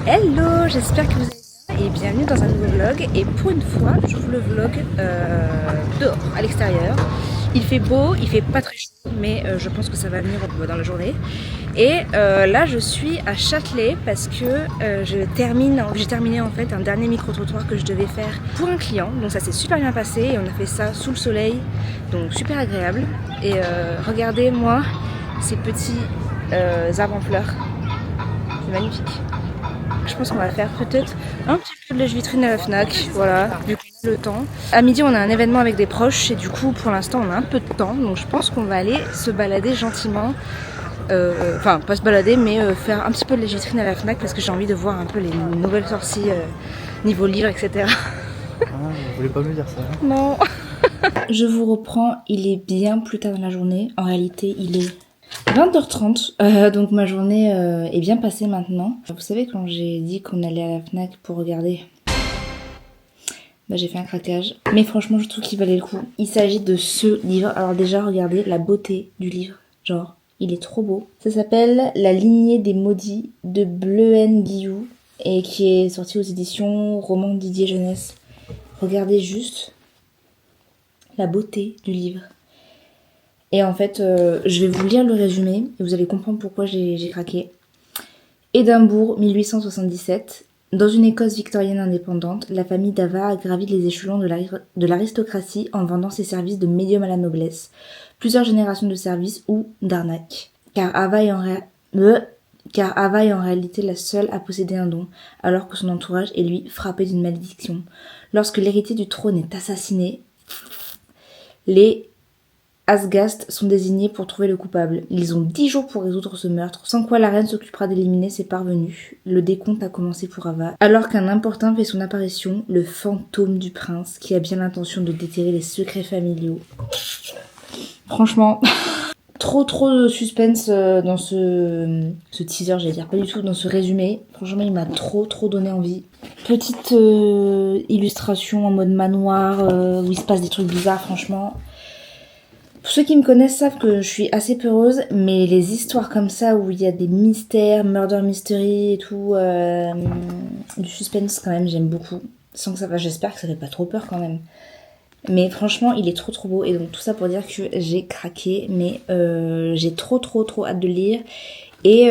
Hello, j'espère que vous allez bien et bienvenue dans un nouveau vlog. Et pour une fois, j'ouvre le vlog dehors, à l'extérieur. Il fait beau, il fait pas très chaud, mais je pense que ça va venir dans la journée. Et là, je suis à Châtelet parce que j'ai terminé en fait un dernier micro-trottoir que je devais faire pour un client. Donc ça s'est super bien passé et on a fait ça sous le soleil, donc super agréable. Et regardez-moi ces petits arbres en fleurs, c'est magnifique. Je pense qu'on va faire peut-être un petit peu de lèche-vitrine à la FNAC, voilà, vu qu'on a le temps. À midi, on a un événement avec des proches et du coup, pour l'instant, on a un peu de temps. Donc je pense qu'on va aller se balader gentiment. Enfin, pas se balader, mais faire un petit peu de lèche-vitrine à la FNAC parce que j'ai envie de voir un peu les nouvelles sorties niveau livre, etc. Ah, vous voulez pas me dire ça, hein? Non. Je vous reprends, il est bien plus tard dans la journée. En réalité, il est 20h30, donc ma journée est bien passée maintenant. Vous savez quand j'ai dit qu'on allait à la FNAC pour regarder, bah, j'ai fait un craquage. Mais franchement je trouve qu'il valait le coup. Il s'agit de ce livre. Alors déjà regardez la beauté du livre. Genre il est trop beau. Ça s'appelle La lignée des maudits de Bleuen Guillou et qui est sorti aux éditions Roman Didier Jeunesse. Regardez juste la beauté du livre. Et en fait, je vais vous lire le résumé et vous allez comprendre pourquoi j'ai craqué. Édimbourg, 1877. Dans une Écosse victorienne indépendante, la famille d'Ava a gravi les échelons de l'aristocratie en vendant ses services de médium à la noblesse. Plusieurs générations de services ou d'arnaques. Car Ava est en réalité la seule à posséder un don, alors que son entourage est lui frappé d'une malédiction. Lorsque l'héritier du trône est assassiné, les Asgast sont désignés pour trouver le coupable. Ils ont 10 jours pour résoudre ce meurtre, sans quoi la reine s'occupera d'éliminer ses parvenus. Le décompte a commencé pour Ava. Alors qu'un importun fait son apparition, le fantôme du prince, qui a bien l'intention de déterrer les secrets familiaux. Franchement, trop de suspense dans ce teaser, j'allais dire, pas du tout, dans ce résumé. Franchement, il m'a trop donné envie. Petite illustration en mode manoir, où il se passe des trucs bizarres, franchement. Pour ceux qui me connaissent savent que je suis assez peureuse, mais les histoires comme ça où il y a des mystères, murder mystery et tout, du suspense quand même, j'aime beaucoup. Sans que ça va, j'espère que ça fait pas trop peur quand même. Mais franchement, il est trop beau. Et donc tout ça pour dire que j'ai craqué, mais j'ai trop hâte de lire. Et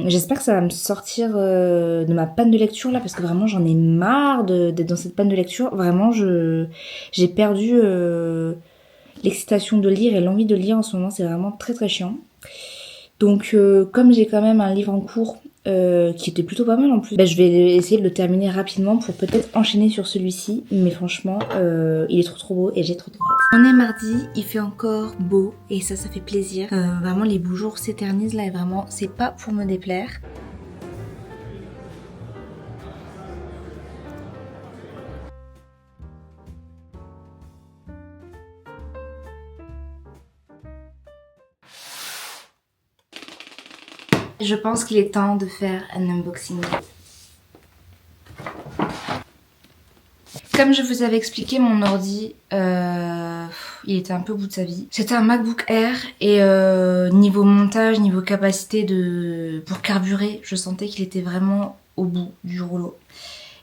j'espère que ça va me sortir de ma panne de lecture là, parce que vraiment j'en ai marre d'être dans cette panne de lecture. Vraiment, j'ai perdu l'excitation de lire et l'envie de lire en ce moment, c'est vraiment très chiant. Donc comme j'ai quand même un livre en cours qui était plutôt pas mal en plus, bah, je vais essayer de le terminer rapidement pour peut-être enchaîner sur celui-ci. Mais franchement, il est trop beau et j'ai trop hâte. On est mardi, il fait encore beau et ça fait plaisir. Vraiment les beaux jours s'éternisent là et vraiment c'est pas pour me déplaire. Je pense qu'il est temps de faire un unboxing. Comme je vous avais expliqué, mon ordi, il était un peu au bout de sa vie. C'était un MacBook Air et niveau montage, niveau capacité pour carburer, je sentais qu'il était vraiment au bout du rouleau.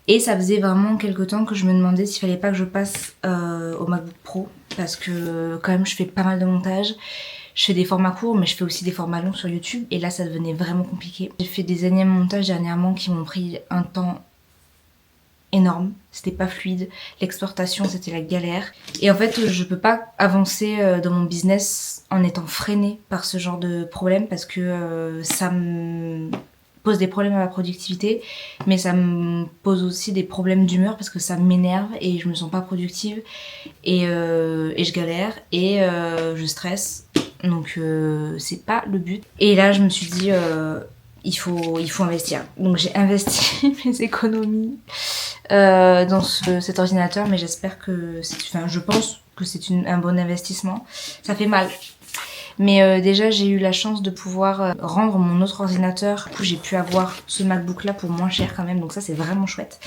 Et ça faisait vraiment quelques temps que je me demandais s'il fallait pas que je passe au MacBook Pro parce que quand même je fais pas mal de montage. Je fais des formats courts, mais je fais aussi des formats longs sur YouTube. Et là, ça devenait vraiment compliqué. J'ai fait des énièmes montages dernièrement qui m'ont pris un temps énorme. C'était pas fluide. L'exportation, c'était la galère. Et en fait, je peux pas avancer dans mon business en étant freinée par ce genre de problème parce que ça me pose des problèmes à la productivité, mais ça me pose aussi des problèmes d'humeur parce que ça m'énerve et je me sens pas productive et je galère et je stresse. Donc c'est pas le but. Et là je me suis dit il faut investir. Donc j'ai investi mes économies dans cet ordinateur, mais j'espère que je pense que c'est un bon investissement. Ça fait mal. Mais déjà j'ai eu la chance de pouvoir rendre mon autre ordinateur. Du coup j'ai pu avoir ce MacBook là pour moins cher quand même. Donc ça c'est vraiment chouette.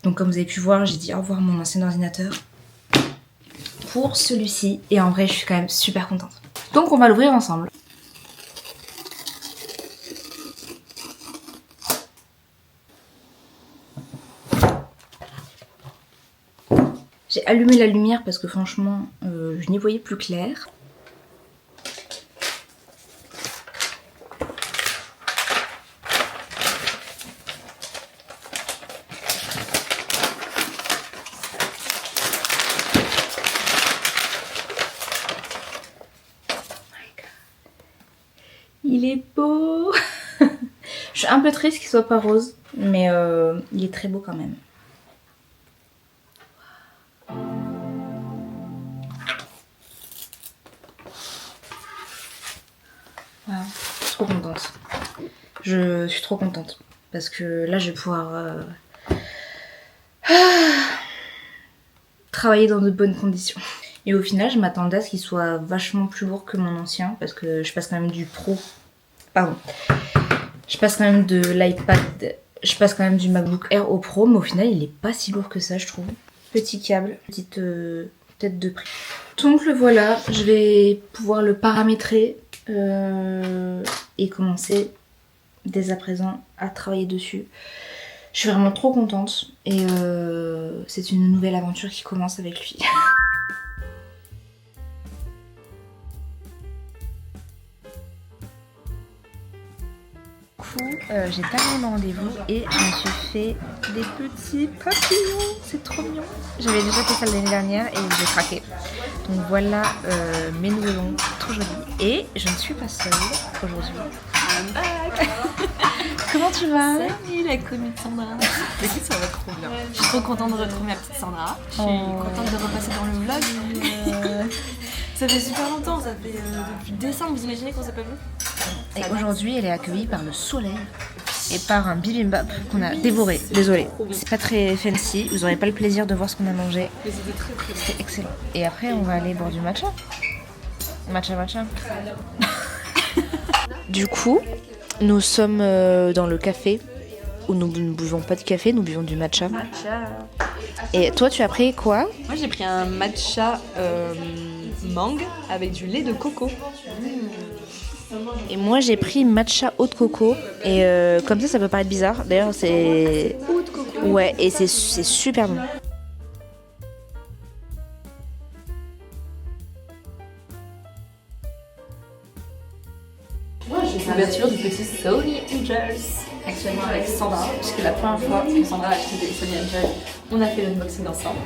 Donc comme vous avez pu voir, j'ai dit au revoir à mon ancien ordinateur pour celui-ci. Et en vrai je suis quand même super contente. Donc on va l'ouvrir ensemble. J'ai allumé la lumière parce que franchement, je n'y voyais plus clair. Il est beau. Je suis un peu triste qu'il soit pas rose, mais il est très beau quand même. Voilà, je suis trop contente. Je suis trop contente parce que là je vais pouvoir travailler dans de bonnes conditions. Et au final, je m'attendais à ce qu'il soit vachement plus lourd que mon ancien parce que je passe quand même du pro. Pardon. Je passe quand même de l'iPad. Je passe quand même du MacBook Air au Pro, mais au final, il est pas si lourd que ça, je trouve. Petit câble, petite tête de prix. Donc le voilà, je vais pouvoir le paramétrer et commencer dès à présent à travailler dessus. Je suis vraiment trop contente et c'est une nouvelle aventure qui commence avec lui. J'ai terminé mon rendez-vous et je me suis fait des petits papillons, c'est trop mignon. J'avais déjà fait ça l'année dernière et j'ai craqué. Donc voilà mes nouveaux ongles, trop jolis. Et je ne suis pas seule aujourd'hui. I'm back. Comment tu vas? Salut la commu de Sandra. Écoute, ça va trop bien. Je suis trop contente de retrouver ma petite Sandra. Je suis contente de repasser dans le vlog. Ça fait super longtemps, ça fait depuis décembre, vous imaginez qu'on s'est pas vu? Et aujourd'hui, elle est accueillie par le soleil et par un bibimbap qu'on a dévoré. Désolée, c'est pas très fancy, vous aurez pas le plaisir de voir ce qu'on a mangé. Mais c'était très très bien. C'était excellent. Et après, on va aller boire du matcha. Matcha. Du coup, nous sommes dans le café où nous ne buvons pas de café, nous buvons du matcha. Et toi, tu as pris quoi? Moi j'ai pris un matcha mangue avec du lait de coco. Et moi, j'ai pris matcha eau de coco. Et comme ça peut paraître bizarre. D'ailleurs, c'est... Eau de coco. Ouais, et c'est super bon. L'ouverture du petit Sony Angels. Actuellement avec Sandra, puisque la première fois que Sandra a acheté des Sony Angels, on a fait l'unboxing ensemble.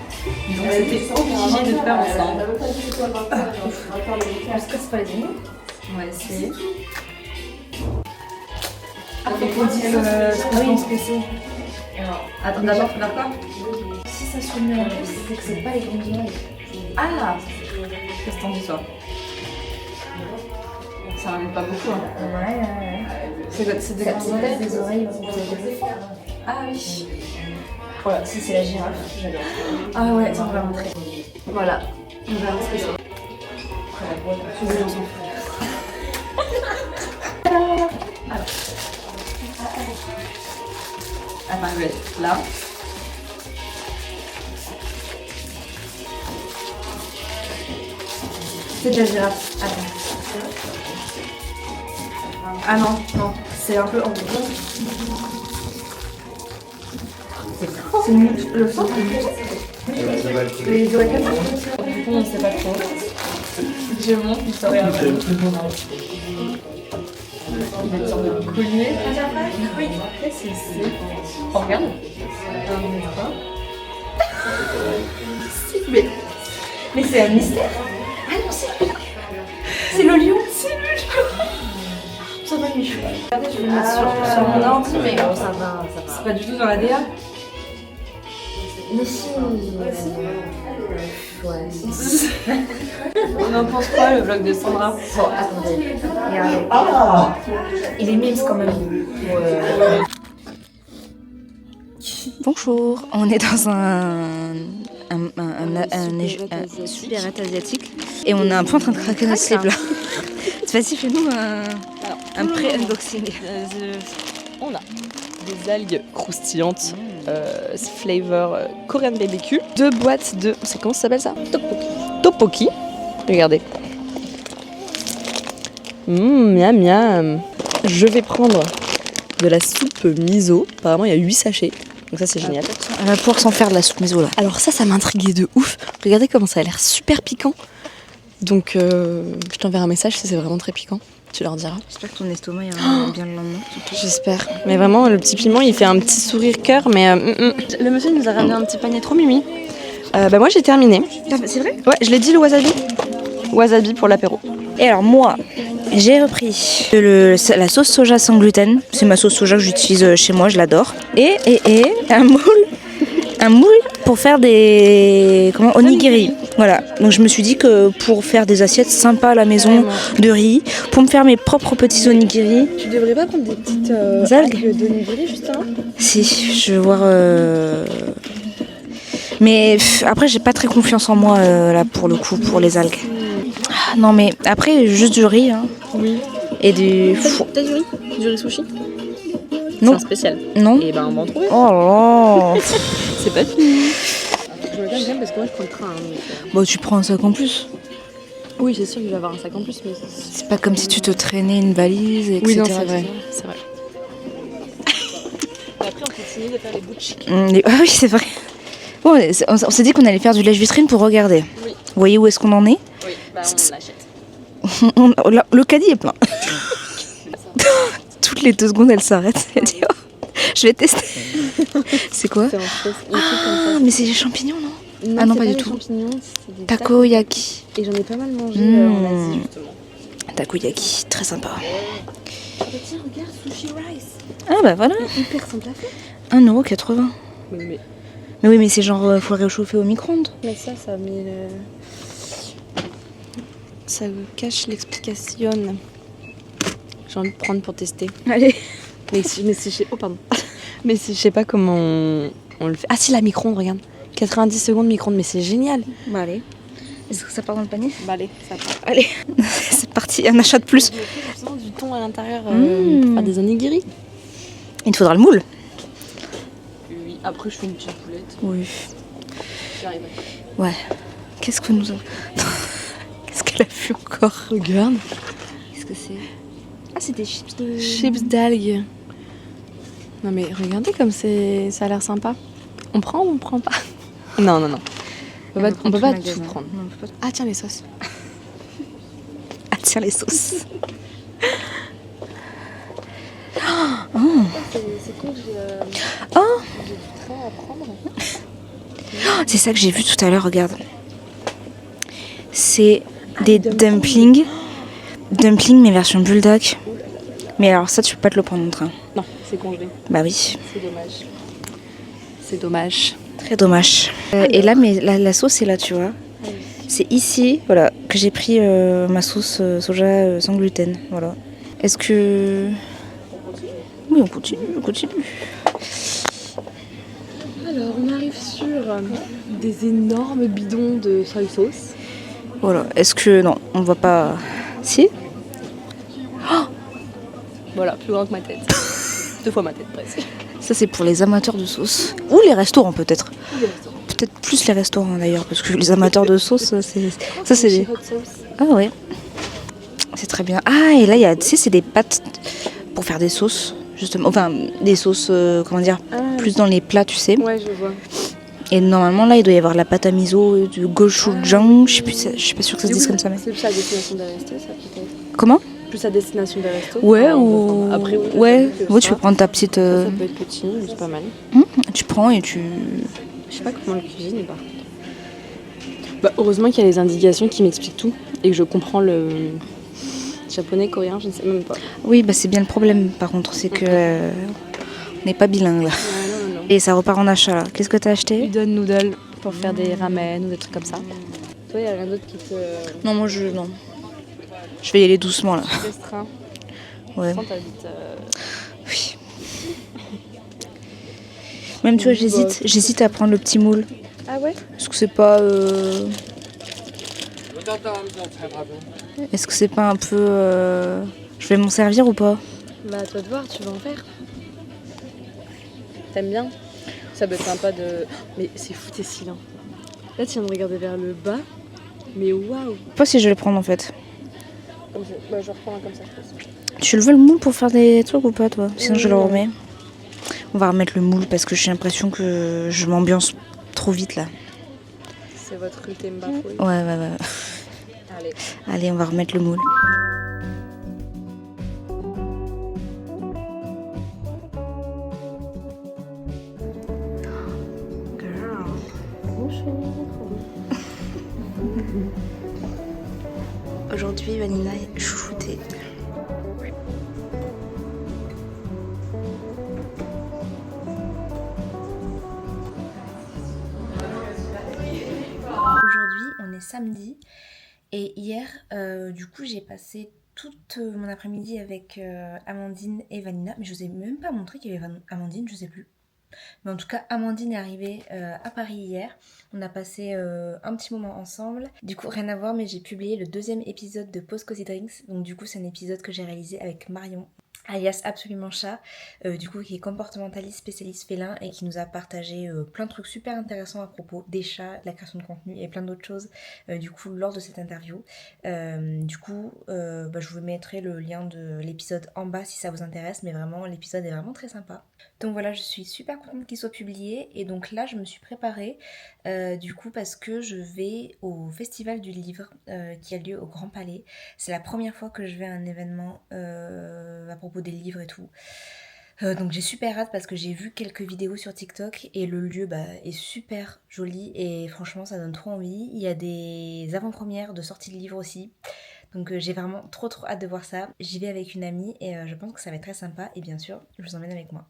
Donc c'était obligé de faire ensemble. Est-ce que c'est pas les bons? On va essayer. Ah, faut qu'on dise ce qu'on pense que c'est. Attends, d'abord, faut faire quoi? Si ça se met en plus, c'est que c'est pas les grandes oreilles. Ah! Qu'est-ce que t'en dis toi? Ça n'en est pas beaucoup hein. Ouais. C'est quoi? C'est des grandes C'est oreilles? des oreilles. Ah oui. Voilà, si c'est la girafe, j'adore. Ah ouais, Ça, on va montrer. voilà. On verra ce que c'est. Après la boîte, Tu veux, on s'en fout. Attends, je vais être là. c'est de la girafe. Attends. Ah non, c'est un peu en gros. C'est le fond. Les oreilles. Du coup, on sait pas trop. Je monte, il saurait un peu. Il va être sur le collier. Oui, qu'est-ce que c'est? Oh, regarde. Mais c'est un mystère. Ah non, c'est le lion. C'est le lion. Ça va, Michou. Regardez, je vais le mettre sur mon ordi, mais bon, ça va. C'est pas du tout dans la DA. Mais si. Ouais. On en pense quoi, le vlog de Sandra? Bon, attendez. Regardez. Il est mince quand même. Bonjour, on est dans un super asiatique et on est un peu en train de craquer notre slip là. Vas-y, fais-nous un pré-unboxing. On a des algues croustillantes, flavor Korean BBQ. 2 boîtes de... C'est comment ça s'appelle ça? Tteokbokki. Regardez. Miam miam. Je vais prendre de la soupe miso. Apparemment, il y a 8 sachets. Donc ça c'est génial. Elle va pouvoir s'en faire de la soupe miso là. Alors ça m'intriguait de ouf. Regardez comment ça a l'air super piquant. Donc je t'enverrai un message si c'est vraiment très piquant. Tu leur diras. J'espère que ton estomac ira bien le lendemain. J'espère. Mais vraiment, le petit piment, il fait un petit sourire cœur. Mais le monsieur il nous a ramené un petit panier trop mimi. Moi j'ai terminé. C'est vrai? Ouais, je l'ai dit le wasabi. Wasabi pour l'apéro. Et alors moi, j'ai repris la sauce soja sans gluten. C'est ma sauce soja que j'utilise chez moi, je l'adore. Et un moule pour faire des onigiri. Voilà. Donc je me suis dit que pour faire des assiettes sympas à la maison de riz, pour me faire mes propres petits onigiri. Tu devrais pas prendre des petites algues d'onigiri justement? Si, je vais voir. Mais après, j'ai pas très confiance en moi là pour le coup pour les algues. Ah, non mais après juste du riz. Hein. Oui. Et du. T'as du riz? Du riz sushi? Non. C'est un spécial. Non. Et ben on va en trouver. Oh là là. C'est pas fini. Je me calme parce que moi je prends le train. Bon, tu prends un sac en plus. Oui, c'est sûr que je vais avoir un sac en plus, mais C'est pas comme si tu te traînais une valise, etc. Oui, non, c'est vrai. C'est vrai. Après, on continue de faire les bouts de chic. Ah oui, c'est vrai. Bon, on s'est dit qu'on allait faire du lèche-vitrine pour regarder. Oui. Vous voyez où est-ce qu'on en est? Oui, bah on achète. Le caddie est plein. Toutes les 2 secondes, elle s'arrête. Elle dit oh, je vais tester. C'est quoi? C'est en sauce. Ah, mais c'est des champignons, non? Ah non, pas du tout. C'est des Takoyaki. Et j'en ai pas mal mangé en Asie, justement. Takoyaki, très sympa. Tiens, regarde, sushi rice. Ah bah voilà. Hyper simple à faire. 1,80€. Mais oui, mais c'est genre, faut le réchauffer au micro-ondes. Mais ça met le... Ça cache l'explication. J'ai envie de prendre pour tester. Allez. Mais oh pardon. Mais je sais pas comment on le fait. Ah si, la micro-ondes, regarde. 90 secondes micro-ondes, mais c'est génial. Bah allez. Est-ce que ça part dans le panier? Bah allez, ça part. Allez. C'est parti, un achat de plus. Du thon à l'intérieur pour faire des onigiri. Il te faudra le moule. Oui, après je fais une petite poulette. Oui. J'arrive. Ouais. Qu'est-ce que nous avons... Qu'est-ce qu'elle a vu encore? Regarde. Qu'est-ce que c'est? Ah, c'est des chips de... Chips d'algues. Non mais regardez comme ça a l'air sympa. On prend ou on prend pas? Non. On peut pas tout prendre. Non, on peut pas tout... Ah tiens les sauces. Ah tiens les sauces. C'est con que j'ai du train à prendre. C'est ça que j'ai vu tout à l'heure, regarde. C'est des dumplings. Dumplings mais version bulldog. Mais alors ça tu peux pas te le prendre en train. Non, c'est congelé. Bah oui. C'est dommage. C'est dommage. Très dommage. Et là, mais la sauce est là, tu vois. C'est ici, voilà, que j'ai pris ma sauce soja sans gluten. Voilà. Est-ce que... Oui, on continue. Alors, on arrive sur des énormes bidons de soy sauce. Voilà. Est-ce que... Non, on va pas... Si. Voilà, plus grand que ma tête. 2 fois ma tête presque. Ça, c'est pour les amateurs de sauce. Ou les restaurants, peut-être. Peut-être plus les restaurants, d'ailleurs. Parce que les amateurs de sauce, c'est... Ça, c'est des... Ah ouais. C'est très bien. Ah, et là, il y a... Tu sais, c'est des pâtes pour faire des sauces, justement. Enfin, des sauces, plus dans les plats, tu sais. Ouais, je vois. Et normalement, là, il doit y avoir la pâte à miso, du gochujang. Je suis pas sûre que ça se dise comme ça, mais... C'est plus à destination des restos, ça, peut-être. Comment? Plus à destination des restos. Ouais, ou... Après, ouais, tu peux prendre ta petite... Ça peut être petit, mais c'est pas mal. Tu prends et tu... Je sais pas comment le cuisine, par contre. Bah, heureusement qu'il y a les indications qui m'expliquent tout. Et que je comprends le japonais, coréen, je ne sais même pas. Oui, bah c'est bien le problème, par contre. C'est que... on n'est pas bilingue, là. Non. Et ça repart en achat, là. Qu'est-ce que t'as acheté? Udon noodle pour faire des ramen ou des trucs comme ça. Toi, il y a rien d'autre qui te... Non, moi, non. Je vais y aller doucement, là. Restreint. Ouais. T'habites... Oui. Même, tu vois, j'hésite à prendre le petit moule. Ah ouais? Est-ce que c'est pas... Est-ce que c'est pas un peu... Je vais m'en servir ou pas? Bah, à toi de voir, tu vas en faire. T'aimes bien? Ça peut être sympa de... Mais c'est fou, t'es si lent. Là, tu viens de regarder vers le bas. Mais waouh! Je sais pas si je vais le prendre, en fait. Bah, je reprends un comme ça, je pense. Tu le veux le moule pour faire des trucs ou pas, toi? Sinon, je le remets. On va remettre le moule parce que j'ai l'impression que je m'ambiance trop vite là. C'est votre thème bafouille. Ouais. Allez, on va remettre le moule. Girl. Bonjour. Aujourd'hui, Vanina est chouchoutée. Aujourd'hui, on est samedi et hier, du coup, j'ai passé toute mon après-midi avec Amandine et Vanina, mais je vous ai même pas montré qu'il y avait Amandine, je sais plus. Mais en tout cas, Amandine est arrivée à Paris hier. On a passé un petit moment ensemble. Du coup, rien à voir, mais j'ai publié le 2e épisode de Pause Cozy Drinks. Donc du coup, c'est un épisode que j'ai réalisé avec Marion, alias Absolument Chat, du coup qui est comportementaliste, spécialiste félin et qui nous a partagé plein de trucs super intéressants à propos des chats, de la création de contenu et plein d'autres choses du coup lors de cette interview. Je vous mettrai le lien de l'épisode en bas si ça vous intéresse, mais vraiment l'épisode est vraiment très sympa. Donc voilà, je suis super contente qu'il soit publié et donc là je me suis préparée du coup parce que je vais au Festival du Livre qui a lieu au Grand Palais. C'est la première fois que je vais à un événement à propos des livres et tout. Donc j'ai super hâte parce que j'ai vu quelques vidéos sur TikTok et le lieu est super joli et franchement ça donne trop envie. Il y a des avant-premières de sorties de livres aussi. Donc j'ai vraiment trop hâte de voir ça. J'y vais avec une amie et je pense que ça va être très sympa et bien sûr je vous emmène avec moi.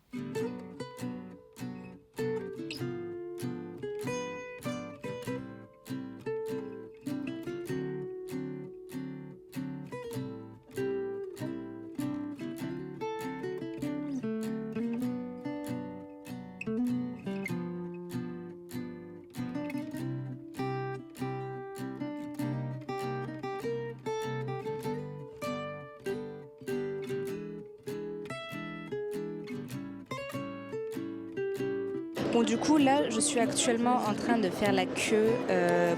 Bon du coup là je suis actuellement en train de faire la queue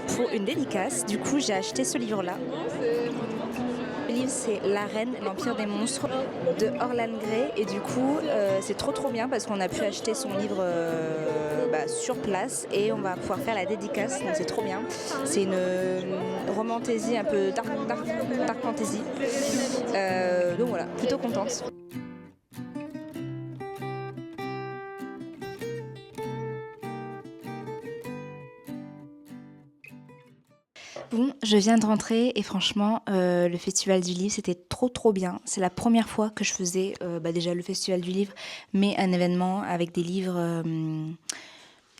pour une dédicace. Du coup j'ai acheté ce livre là. Le livre c'est La Reine, l'Empire des monstres de Orlan Grey et du coup c'est trop bien parce qu'on a pu acheter son livre sur place et on va pouvoir faire la dédicace, donc c'est trop bien. C'est une romantaisie un peu dark fantasy. Donc voilà, plutôt contente. Bon, je viens de rentrer et franchement, le Festival du Livre, c'était trop bien. C'est la première fois que je faisais déjà le Festival du Livre, mais un événement avec des livres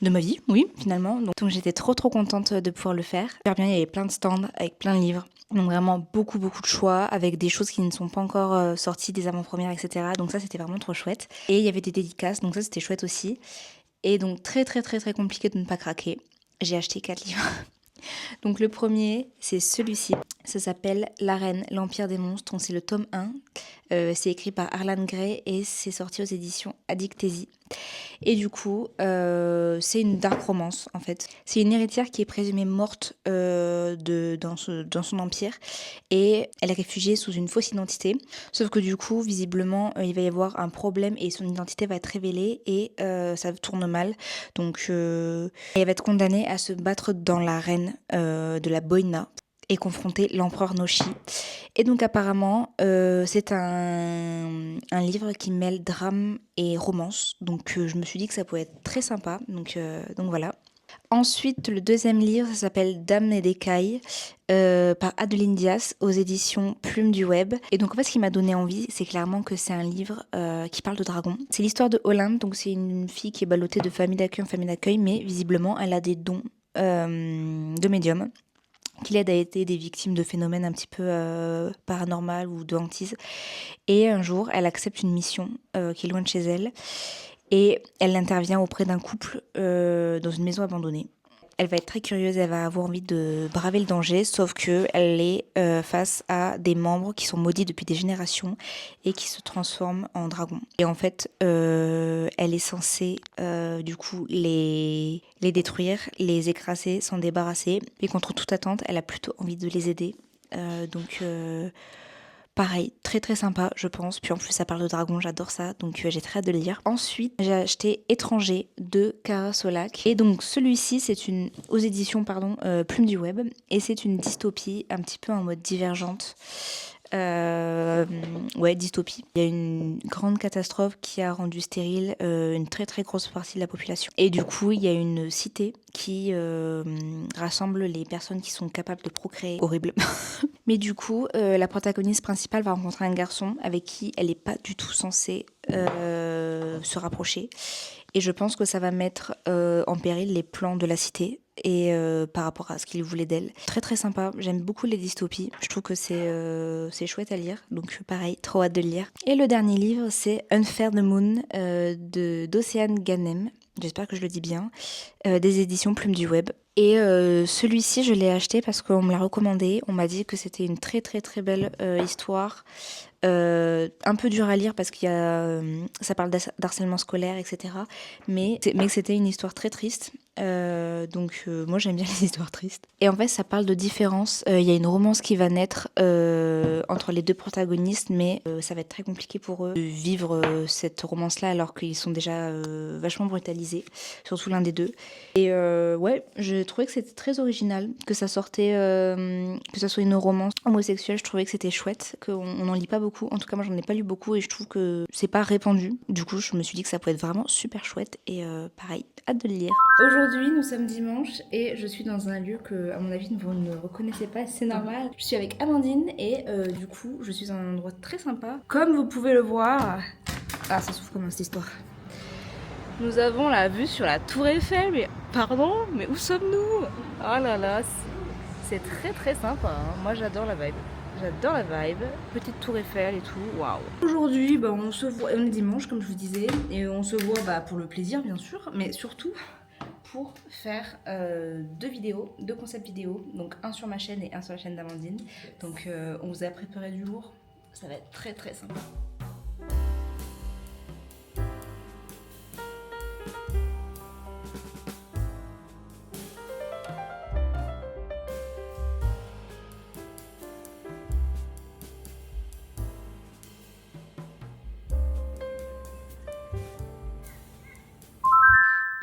de ma vie, oui, finalement. Donc j'étais trop contente de pouvoir le faire. Super bien, il y avait plein de stands avec plein de livres. Donc vraiment beaucoup de choix avec des choses qui ne sont pas encore sorties, des avant-premières, etc. Donc ça, c'était vraiment trop chouette. Et il y avait des dédicaces, donc ça, c'était chouette aussi. Et donc très compliqué de ne pas craquer. J'ai acheté 4 livres. Donc le premier, c'est celui-ci. Ça s'appelle La Reine, l'Empire des monstres. Donc c'est le tome 1. C'est écrit par Orlan Grey et c'est sorti aux éditions Addictésie. Et du coup, c'est une dark romance en fait. C'est une héritière qui est présumée morte dans son empire et elle est réfugiée sous une fausse identité. Sauf que du coup, visiblement, il va y avoir un problème et son identité va être révélée et ça tourne mal. Donc, elle va être condamnée à se battre dans l'arène de la Boïna et confronter l'empereur Noshi. Et donc apparemment, c'est un livre qui mêle drame et romance. Donc je me suis dit que ça pouvait être très sympa. Donc voilà. Ensuite, le deuxième livre, ça s'appelle Dame et d'écailles par Adeline Dias aux éditions Plume du Web. Et donc en fait, ce qui m'a donné envie, c'est clairement que c'est un livre qui parle de dragons. C'est l'histoire de Olympe, donc c'est une fille qui est ballottée de famille d'accueil en famille d'accueil, mais visiblement, elle a des dons de médium qui l'aide à aider des victimes de phénomènes un petit peu paranormal ou de hantise. Et un jour, elle accepte une mission qui est loin de chez elle et elle intervient auprès d'un couple dans une maison abandonnée. Elle va être très curieuse, elle va avoir envie de braver le danger, sauf qu'elle est face à des membres qui sont maudits depuis des générations et qui se transforment en dragons. Et en fait, elle est censée du coup les détruire, les écraser, s'en débarrasser. Et contre toute attente, elle a plutôt envie de les aider. Donc Pareil, très très sympa je pense, puis en plus ça parle de dragon, j'adore ça, donc j'ai très hâte de le lire. Ensuite j'ai acheté Étranger de Kara Solak, et donc celui-ci c'est aux éditions Plume du Web, et c'est une dystopie un petit peu en mode divergente. Ouais, dystopie. Il y a une grande catastrophe qui a rendu stérile une très très grosse partie de la population. Et du coup, il y a une cité qui rassemble les personnes qui sont capables de procréer. Horrible. Mais du coup, la protagoniste principale va rencontrer un garçon avec qui elle n'est pas du tout censée se rapprocher. Et je pense que ça va mettre en péril les plans de la cité et par rapport à ce qu'il voulait d'elle. Très très sympa, j'aime beaucoup les dystopies, je trouve que c'est chouette à lire, donc pareil, trop hâte de le lire. Et le dernier livre, c'est Unfair the Moon d'Océane Ganem, j'espère que je le dis bien, des éditions Plume du Web. Et celui-ci, je l'ai acheté parce qu'on me l'a recommandé, on m'a dit que c'était une très très très belle histoire. Un peu dur à lire parce qu'il y a, ça parle d'harcèlement scolaire, etc. Mais que c'était une histoire très triste. Donc moi j'aime bien les histoires tristes. Et en fait ça parle de différence. Il y a une romance qui va naître entre les deux protagonistes, mais ça va être très compliqué pour eux de vivre cette romance-là alors qu'ils sont déjà vachement brutalisés, surtout l'un des deux. Et ouais, je trouvais que c'était très original, que ça sortait, que ça soit une romance homosexuelle. Je trouvais que c'était chouette, qu'on n'en lit pas beaucoup. En tout cas, moi, j'en ai pas lu beaucoup et je trouve que c'est pas répandu. Du coup, je me suis dit que ça pouvait être vraiment super chouette et pareil, hâte de le lire. Aujourd'hui, nous sommes dimanche et je suis dans un lieu que, à mon avis, vous ne reconnaissez pas, c'est normal. Je suis avec Amandine et du coup, je suis dans un endroit très sympa. Comme vous pouvez le voir... Ah, ça s'ouvre comment cette histoire? Nous avons la vue sur la Tour Eiffel, mais pardon, mais où sommes-nous? Oh là là, c'est très très sympa, hein. Moi j'adore la vibe. J'adore la vibe, petite tour Eiffel et tout, waouh. Aujourd'hui, on se voit, on est dimanche comme je vous disais, et on se voit pour le plaisir bien sûr, mais surtout pour faire deux concepts vidéo, donc un sur ma chaîne et un sur la chaîne d'Amandine. Donc on vous a préparé du lourd, ça va être très très sympa.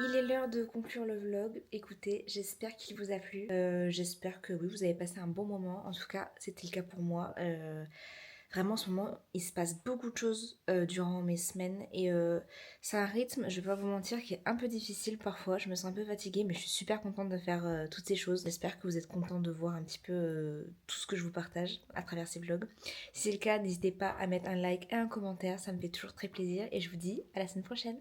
Il est l'heure de conclure le vlog. Écoutez, j'espère qu'il vous a plu. J'espère que oui, vous avez passé un bon moment. En tout cas, c'était le cas pour moi. Vraiment, en ce moment, il se passe beaucoup de choses durant mes semaines. Et c'est un rythme, je vais pas vous mentir, qui est un peu difficile parfois. Je me sens un peu fatiguée, mais je suis super contente de faire toutes ces choses. J'espère que vous êtes contents de voir un petit peu tout ce que je vous partage à travers ces vlogs. Si c'est le cas, n'hésitez pas à mettre un like et un commentaire. Ça me fait toujours très plaisir. Et je vous dis à la semaine prochaine.